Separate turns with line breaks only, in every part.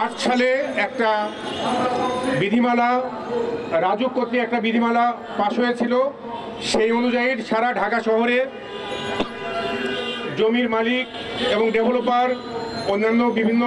8 সালে একটা বিধিমালা রাজুক কর্তৃক একটা বিধিমালা পাশ হয়েছিল। সেই অনুযায়ী সারা ঢাকা শহরে জমির মালিক এবং ডেভেলপার অন্যান্য বিভিন্ন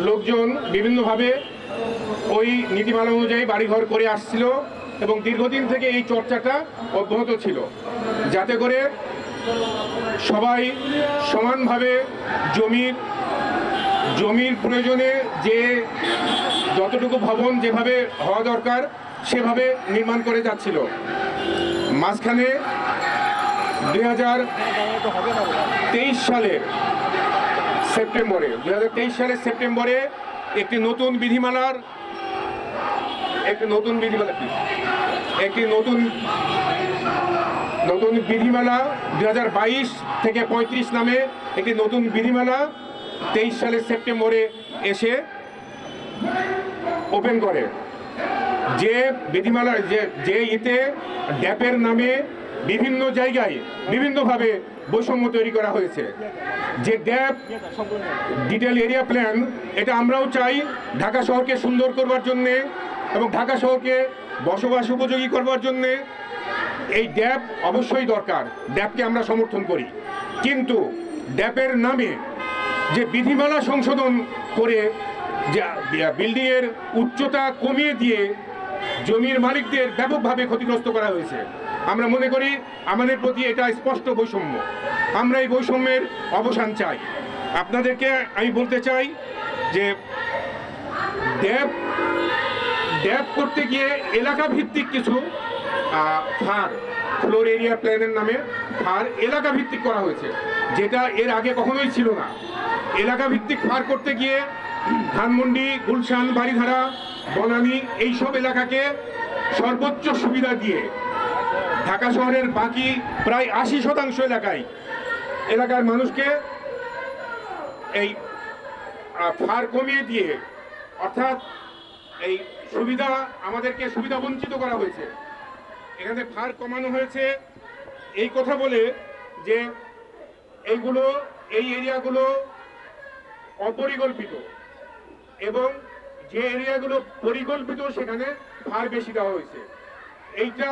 লোকজন বিভিন্নভাবে ওই নীতিমালা অনুযায়ী বাড়িঘর করে আসছিল এবং দীর্ঘদিন থেকে এই চর্চাটা অব্যাহত ছিল, যাতে করে সবাই সমানভাবে জমির প্রয়োজনে যে যতটুকু ভবন যেভাবে হওয়া দরকার সেভাবে নির্মাণ করে যাচ্ছিল। মাঝখানে 2023 সালের সেপ্টেম্বরে একটি নতুন বিধিমালা 2022 থেকে 35 নামে একটি নতুন বিধিমালা 23 সালের সেপ্টেম্বরে এসে ওপেন করে। যে বিধিমালা যে ড্যাপের নামে বিভিন্ন জায়গায় বিভিন্নভাবে বৈষম্য তৈরি করা হয়েছে। যে ড্যাপ ডিটেল এরিয়া প্ল্যান, এটা আমরাও চাই ঢাকা শহরকে সুন্দর করবার জন্যে এবং ঢাকা শহরকে বসবাস উপযোগী করবার জন্যে এই ড্যাপ অবশ্যই দরকার, ড্যাপকে আমরা সমর্থন করি। কিন্তু ড্যাপের নামে যে বিধিমালা সংশোধন করে যে বিল্ডিংয়ের উচ্চতা কমিয়ে দিয়ে জমির মালিকদের ব্যাপকভাবে ক্ষতিগ্রস্ত করা হয়েছে, আমরা মনে করি আমাদের প্রতি এটা স্পষ্ট বৈষম্য। আমরা এই বৈষম্যের অবসান চাই। আপনাদেরকে আমি বলতে চাই যে ড্যাপ করতে গিয়ে এলাকা ভিত্তিক কিছু ফ্লোর এরিয়া প্ল্যানের নামে এলাকা ভিত্তিক করা হয়েছে, যেটা এর আগে কখনোই ছিল না। এলাকা ভিত্তিক করতে গিয়ে ধানমন্ডি, গুলশান, বাড়িধারা, বনানী এইসব এলাকাকে সর্বোচ্চ সুবিধা দিয়ে ঢাকা শহরের বাকি প্রায় 80% এলাকার মানুষকে এই কমিয়ে দিয়ে, অর্থাৎ এই সুবিধা আমাদেরকে সুবিধা বঞ্চিত করা হয়েছে। এখানে কমানো হয়েছে এই কথা বলে যে এই এরিয়াগুলো অপরিকল্পিত এবং যে এরিয়াগুলো পরিকল্পিত সেখানে বেশি দেওয়া হয়েছে। এইটা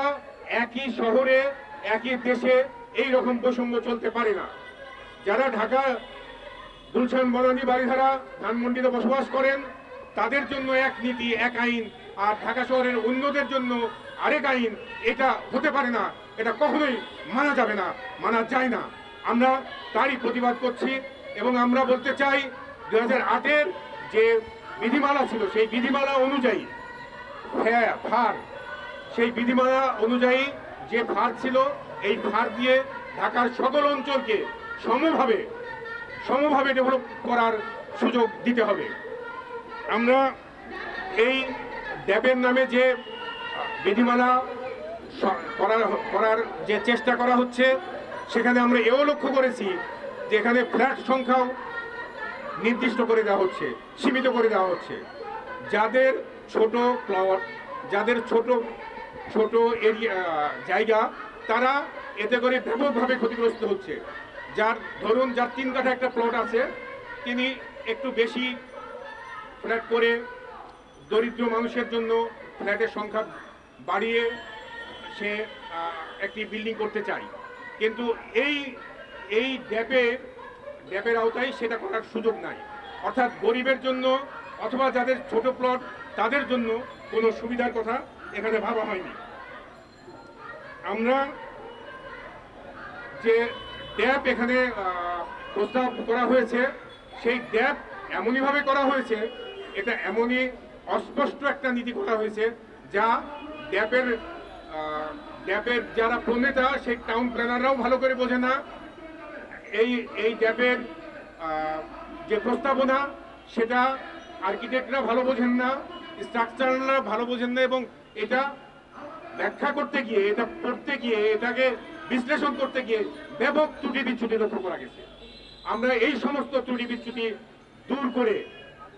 একই শহরে একই দেশে এই রকম বৈষম্য চলতে পারে না। যারা ঢাকা, গুলশান, বনানী, বাড়িধারা, ধানমন্ডিতে বসবাস করেন তাদের জন্য এক নীতি, এক আইন, আর ঢাকা শহরের অন্যদের জন্য আরেক আইন, এটা হতে পারে না। এটা কখনোই মানা যাবে না, মানা যায় না। আমরা তারই প্রতিবাদ করছি এবং আমরা বলতে চাই 2008-এর যে বিধিমালা ছিল সেই বিধিমালা অনুযায়ী সেই বিধিমালা অনুযায়ী যে ছিল এই দিয়ে ঢাকার সকল অঞ্চলকে সমভাবে ডেভেলপ করার সুযোগ দিতে হবে। আমরা এই ড্যাপের নামে যে বিধিমালা করার যে চেষ্টা করা হচ্ছে সেখানে আমরা এও লক্ষ্য করেছি যে এখানে ফ্ল্যাট সংখ্যাও নির্দিষ্ট করে দেওয়া হচ্ছে, সীমিত করে দেওয়া হচ্ছে। যাদের ছোট প্লট, যাদের ছোট এরিয়া জায়গা, তারা এতে করে ব্যাপকভাবে ক্ষতিগ্রস্ত হচ্ছে। যার 3 কাঠা একটা প্লট আছে, তিনি একটু বেশি ফ্ল্যাট করে দরিদ্র মানুষের জন্য ফ্ল্যাটের সংখ্যা বাড়িয়ে সে একটি বিল্ডিং করতে চায়, কিন্তু এই ড্যাপের আওতায় সেটা করার সুযোগ নাই। অর্থাৎ গরিবের জন্য অথবা যাদের ছোট প্লট তাদের জন্য কোনো সুবিধার কথা এখানে ভাবা হয়নি। আমরা যে ড্যাপ এখানে প্রস্তাব করা হয়েছে সেই ড্যাপ এমনইভাবে করা হয়েছে, এটা এমনই অস্পষ্ট একটা নীতি করা হয়েছে যা ড্যাপের যারা প্রণেতা সেই টাউন প্ল্যানাররাও ভালো করে বোঝে না। এই ড্যাপের যে প্রস্তাবনা সেটা আর্কিটেক্টরা ভালো বোঝেন না, স্ট্রাকচারালরা ভালো বোঝেন না, এবং এটা ব্যাখ্যা করতে গিয়ে, এটা পড়তে গিয়ে, এটাকে বিশ্লেষণ করতে গিয়ে ব্যাপক ত্রুটি বিচ্যুতি লক্ষ্য করা গেছে। আমরা এই সমস্ত ত্রুটি বিচ্যুতি দূর করে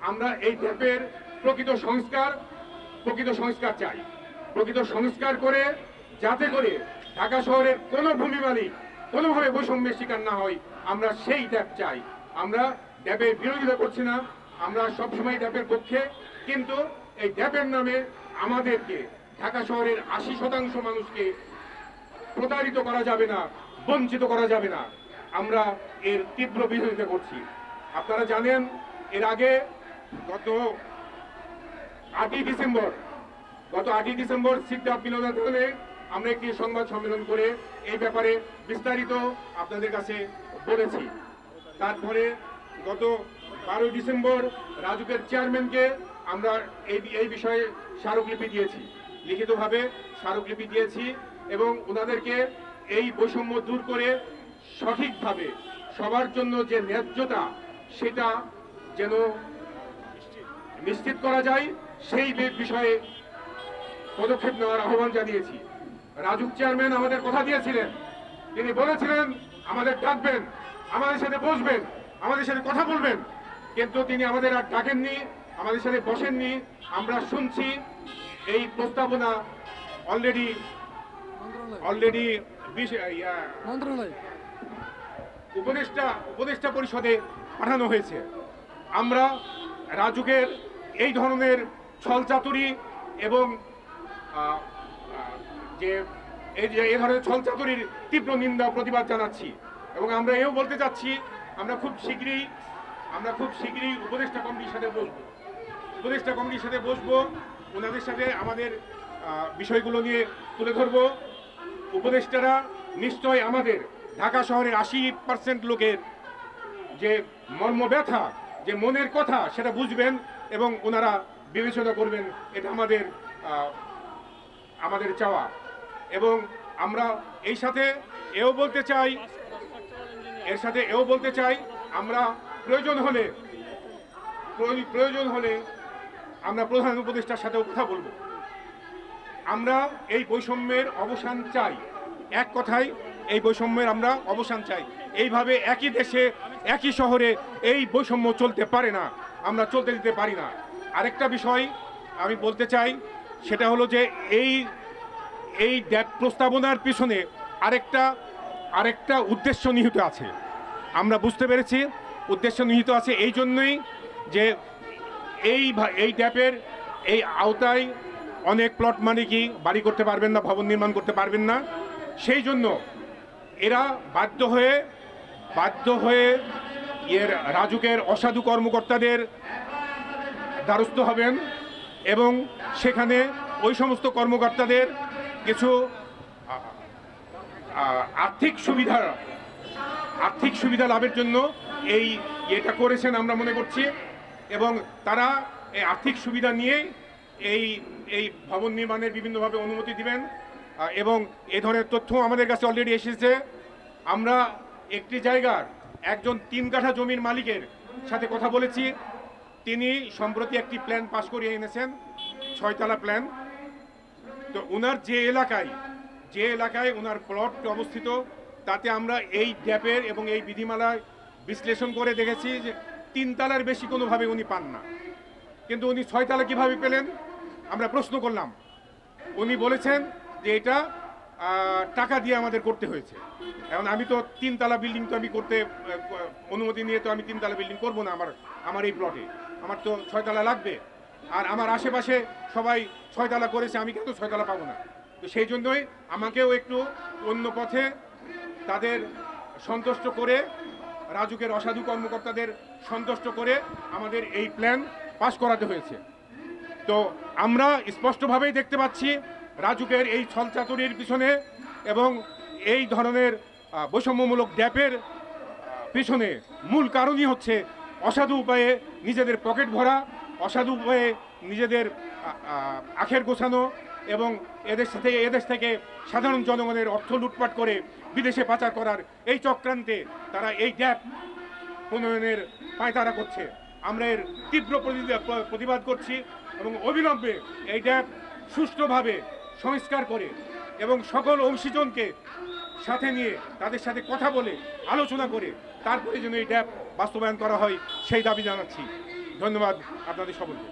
আমরা এই ড্যাপের প্রকৃত সংস্কার চাই। প্রকৃত সংস্কার করে যাতে করে ঢাকা শহরের কোনো ভূমি মালিক কোনোভাবে বৈষম্যের শিকার না হয়, আমরা সেই ড্যাব চাই। আমরা ড্যাবের বিরোধিতা করছি না, আমরা সবসময় ড্যাবের পক্ষে, কিন্তু এই ড্যাবের নামে আমাদেরকে ঢাকা শহরের ৮০% মানুষকে প্রতারিত করা যাবে না, বঞ্চিত করা যাবে না। আমরা এর তীব্র বিরোধিতা করছি। আপনারা জানেন এর আগে গত ৮ই ডিসেম্বর সিদ্ধা মিলনায়তনে আমরা একটি সংবাদ সম্মেলন করে এই ব্যাপারে বিস্তারিত আপনাদের কাছে বলেছি। তারপরে গত 12ই ডিসেম্বর রাজুকের চেয়ারম্যানকে আমরা এই বিষয়ে স্মারকলিপি দিয়েছি, লিখিতভাবে স্মারকলিপি দিয়েছি, এবং ওনাদেরকে এই বৈষম্য দূর করে সঠিকভাবে সবার জন্য যে ন্যায্যতা সেটা যেন নিশ্চিত করা যায় সেই বিষয়ে পদক্ষেপ নেওয়ার আহ্বান জানিয়েছি। রাজুক চেয়ারম্যান আমাদের কথা দিয়েছিলেন, তিনি বলেছিলেন আমাদের ডাকবেন, আমাদের সাথে বসবেন, আমাদের সাথে কথা বলবেন, কিন্তু তিনি আমাদের আর ডাকেননি, আমাদের সাথে বসেননি। আমরা শুনছি এই প্রস্তাবনা অলরেডি উপদেষ্টা পরিষদে পাঠানো হয়েছে। আমরা রাজুকের এই ধরনের ছলচাতুরি এবং এই ধরনের ছলচাতুরির তীব্র নিন্দা প্রতিবাদ জানাচ্ছি, এবং আমরা এও বলতে চাচ্ছি আমরা খুব শীঘ্রই উপদেষ্টা কমিটির সাথে বসবো, ওনাদের সাথে আমাদের বিষয়গুলো নিয়ে তুলে ধরবো। উপদেষ্টারা নিশ্চয় আমাদের ঢাকা শহরের ৮০% লোকের যে মর্মব্যথা, যে মনের কথা সেটা বুঝবেন এবং ওনারা বিবেচনা করবেন, এটা আমাদের চাওয়া। এবং আমরা এর সাথে এও বলতে চাই আমরা প্রয়োজন হলে আমরা প্রধান উপদেষ্টার সাথেও কথা বলবো। আমরা এই বৈষম্যের অবসান চাই, এক কথায় এই বৈষম্যের আমরা অবসান চাই। এইভাবে একই দেশে একই শহরে এই বৈষম্য চলতে পারে না, আমরা চলতে দিতে পারি না। আরেকটা বিষয় আমি বলতে চাই, সেটা হলো যে এই প্রস্তাবনার পিছনে আরেকটা উদ্দেশ্য নিহিত আছে। আমরা বুঝতে পেরেছি উদ্দেশ্য নিহিত আছে এই জন্যই যে এই ড্যাপের এই আওতায় অনেক প্লট মালিকই বাড়ি করতে পারবেন না, ভবন নির্মাণ করতে পারবেন না। সেই জন্য এরা বাধ্য হয়ে এর রাজুকের অসাধু কর্মকর্তাদের দ্বারস্থ হবেন, এবং সেখানে ওই সমস্ত কর্মকর্তাদের কিছু আর্থিক সুবিধা লাভের জন্য এটা করেছেন আমরা মনে করছি, এবং তারা এই আর্থিক সুবিধা নিয়ে এই ভবন নির্মাণের বিভিন্নভাবে অনুমতি দিবেন। এবং এ ধরনের তথ্য আমাদের কাছে অলরেডি এসেছে। আমরা একটি জায়গার একজন 3 কাঠা জমির মালিকের সাথে কথা বলেছি, তিনি সম্প্রতি একটি প্ল্যান পাশ করিয়ে এনেছেন, 6 তলা প্ল্যান। তো ওনার যে এলাকায় ওনার প্লট অবস্থিত, তাতে আমরা এই ড্যাপের এবং এই বিধিমালায় বিশ্লেষণ করে দেখেছি যে 3 তলার বেশি কোনোভাবে উনি পান না, কিন্তু উনি 6 তলা কীভাবে পেলেন আমরা প্রশ্ন করলাম। উনি বলেছেন যে এটা টাকা দিয়ে আমাদের করতে হয়েছে। এখন আমি তো 3 তলা বিল্ডিং তো আমি করতে অনুমতি নিয়ে তো আমি 3 তলা বিল্ডিং করবো না আমার এই প্লটে, আমার তো 6 তলা লাগবে। আর আমার আশেপাশে সবাই 6 তলা করেছে, আমি কিন্তু 6 তলা পাবো না। তো সেই জন্যই আমাকেও একটু অন্য পথে তাদের সন্তুষ্ট করে, রাজুকের অসাধু কর্মকর্তাদের সন্তুষ্ট করে আমাদের এই প্ল্যান পাস করাতে হয়েছে। তো আমরা স্পষ্টভাবেই দেখতে পাচ্ছি রাজুকের এই ছলচাতুরির পিছনে এবং এই ধরনের বৈষম্যমূলক ড্যাপের পিছনে মূল কারণই হচ্ছে অসাধু উপায়ে নিজেদের পকেট ভরা, অসাধু উপায়ে নিজেদের আখের গোছানো, এবং এদেশ থেকে সাধারণ জনগণের অর্থ লুটপাট করে বিদেশে পাচার করার এই চক্রান্তে তারা এই ড্যাপ প্রণয়নের পায়তারা করছে। আমরা এর তীব্র প্রতিবাদ করছি এবং অবিলম্বে এই ড্যাপ সুষ্ঠুভাবে সংস্কার করে এবং সকল অংশীজনকে সাথে নিয়ে তাদের সাথে কথা বলে আলোচনা করে তারপরে যেন এই ড্যাপ বাস্তবায়ন করা হয় সেই দাবি জানাচ্ছি। ধন্যবাদ আপনাদের সকলকে।